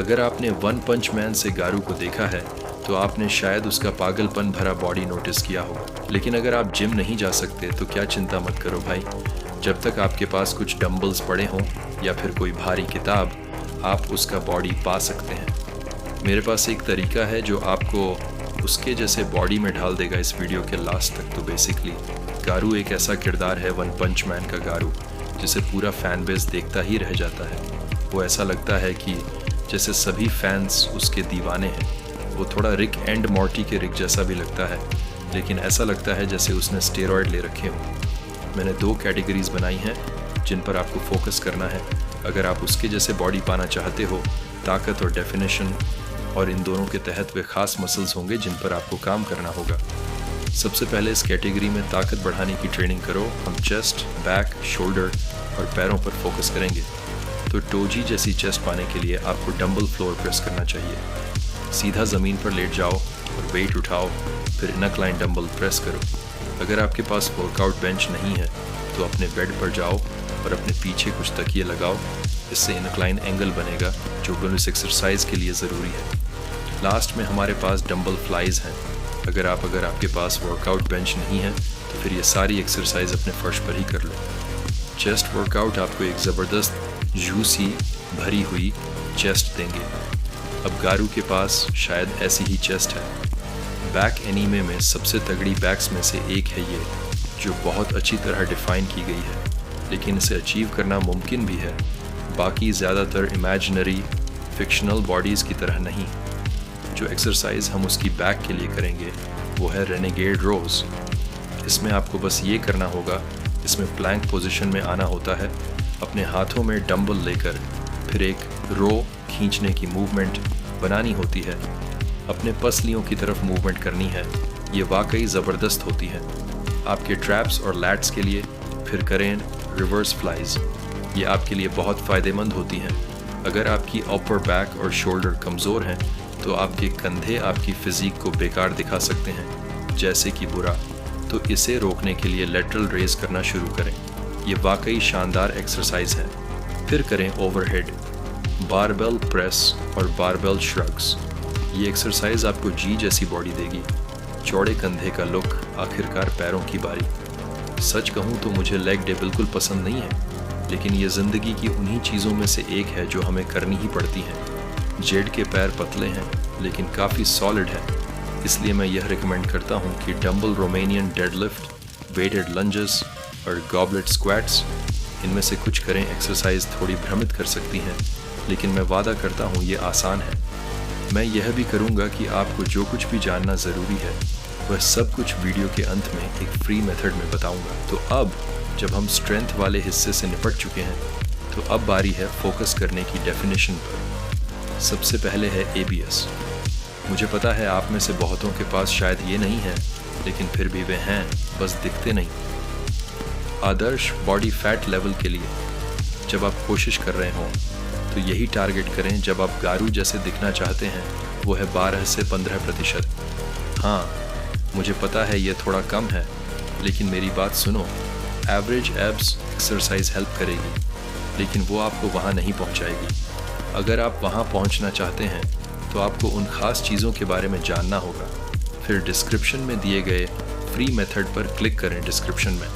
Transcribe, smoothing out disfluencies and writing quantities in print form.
अगर आपने वन पंच मैन से गारू को देखा है तो आपने शायद उसका पागलपन भरा बॉडी नोटिस किया हो। लेकिन अगर आप जिम नहीं जा सकते तो क्या चिंता मत करो भाई, जब तक आपके पास कुछ डंबल्स पड़े हों या फिर कोई भारी किताब, आप उसका बॉडी पा सकते हैं। मेरे पास एक तरीका है जो आपको उसके जैसे बॉडी में ढाल देगा इस वीडियो के लास्ट तक। तो बेसिकली गारू एक ऐसा किरदार है वन पंच मैन का गारू जिसे पूरा फैन बेस देखता ही रह जाता है। वो ऐसा लगता है कि जैसे सभी फैंस उसके दीवाने हैं। वो थोड़ा रिक एंड मॉर्टी के रिक जैसा भी लगता है, लेकिन ऐसा लगता है जैसे उसने स्टेरॉयड ले रखे हों। मैंने 2 कैटेगरीज बनाई हैं जिन पर आपको फोकस करना है अगर आप उसके जैसे बॉडी पाना चाहते हो, ताकत और डेफिनेशन, और इन दोनों के तहत वे खास मसल्स होंगे जिन पर आपको काम करना होगा। सबसे पहले इस कैटेगरी में ताकत बढ़ाने की ट्रेनिंग करो। हम चेस्ट, बैक, शोल्डर और पैरों पर फोकस करेंगे। तो टोजी जैसी चेस्ट पाने के लिए आपको डंबल फ्लोर प्रेस करना चाहिए। सीधा ज़मीन पर लेट जाओ और वेट उठाओ, फिर इनक्लाइन डंबल प्रेस करो। अगर आपके पास वर्कआउट बेंच नहीं है तो अपने बेड पर जाओ और अपने पीछे कुछ तकिए लगाओ। इससे इनक्लाइन एंगल बनेगा जो इस एक्सरसाइज के लिए ज़रूरी है। लास्ट में हमारे पास डंबल फ्लाइज हैं। अगर आपके पास वर्कआउट बेंच नहीं है तो फिर ये सारी एक्सरसाइज अपने फर्श पर ही कर लो। चेस्ट वर्कआउट आपको एक ज़बरदस्त जूसी भरी हुई चेस्ट देंगे। अब गारू के पास शायद ऐसी ही चेस्ट है। बैक एनीमे में सबसे तगड़ी बैक्स में से एक है ये, जो बहुत अच्छी तरह डिफाइन की गई है, लेकिन इसे अचीव करना मुमकिन भी है, बाकी ज़्यादातर इमेजिनरी फिक्शनल बॉडीज़ की तरह नहीं। जो एक्सरसाइज हम उसकी बैक के लिए करेंगे वो है रेनेगेड रोज़। इसमें आपको बस ये करना होगा, इसमें प्लैंक पोजीशन में आना होता है, अपने हाथों में डंबल लेकर फिर एक रो खींचने की मूवमेंट बनानी होती है, अपने पसलियों की तरफ मूवमेंट करनी है। ये वाकई ज़बरदस्त होती है। आपके ट्रैप्स और लैट्स के लिए फिर करें रिवर्स फ्लाइज। ये आपके लिए बहुत फ़ायदेमंद होती हैं। अगर आपकी अपर बैक और शोल्डर कमज़ोर हैं तो आपके कंधे आपकी फ़िज़ीक को बेकार दिखा सकते हैं, जैसे कि बुरा। तो इसे रोकने के लिए लेटरल रेज करना शुरू करें। ये वाकई शानदार एक्सरसाइज है। फिर करें ओवरहेड, बारबेल प्रेस और बारबेल श्रग्स। ये एक्सरसाइज आपको जी जैसी बॉडी देगी। चौड़े कंधे का लुक, आखिरकार पैरों की बारी। सच कहूँ तो मुझे लेग डे बिल्कुल पसंद नहीं है, लेकिन ये ज़िंदगी की उन्हीं चीज़ों में से एक है जो हमें करनी ही पड़ती हैं। जेड के पैर पतले हैं लेकिन काफ़ी सॉलिड हैं, इसलिए मैं यह रिकमेंड करता हूँ कि dumbbell Romanian deadlift, weighted lunges और गॉबलेट स्क्वाट्स, इनमें से कुछ करें। एक्सरसाइज थोड़ी भ्रमित कर सकती हैं, लेकिन मैं वादा करता हूँ ये आसान है। मैं यह भी करूँगा कि आपको जो कुछ भी जानना ज़रूरी है वह सब कुछ वीडियो के अंत में एक फ्री मेथड में बताऊँगा। तो अब जब हम स्ट्रेंथ वाले हिस्से से निपट चुके हैं तो अब बारी है फोकस करने की डेफिनेशन पर। सबसे पहले है ABS। मुझे पता है आप में से बहुतों के पास शायद ये नहीं है, लेकिन फिर भी वे हैं, बस दिखते नहीं। आदर्श बॉडी फैट लेवल के लिए जब आप कोशिश कर रहे हों तो यही टारगेट करें। जब आप गारू जैसे दिखना चाहते हैं वो है 12 से 15%। हाँ, मुझे पता है ये थोड़ा कम है, लेकिन मेरी बात सुनो। एवरेज एब्स एक्सरसाइज हेल्प करेगी, लेकिन वो आपको वहाँ नहीं पहुँचाएगी। अगर आप वहाँ पहुँचना चाहते हैं तो आपको उन ख़ास चीज़ों के बारे में जानना होगा। फिर डिस्क्रिप्शन में दिए गए फ्री मेथड पर क्लिक करें। डिस्क्रिप्शन में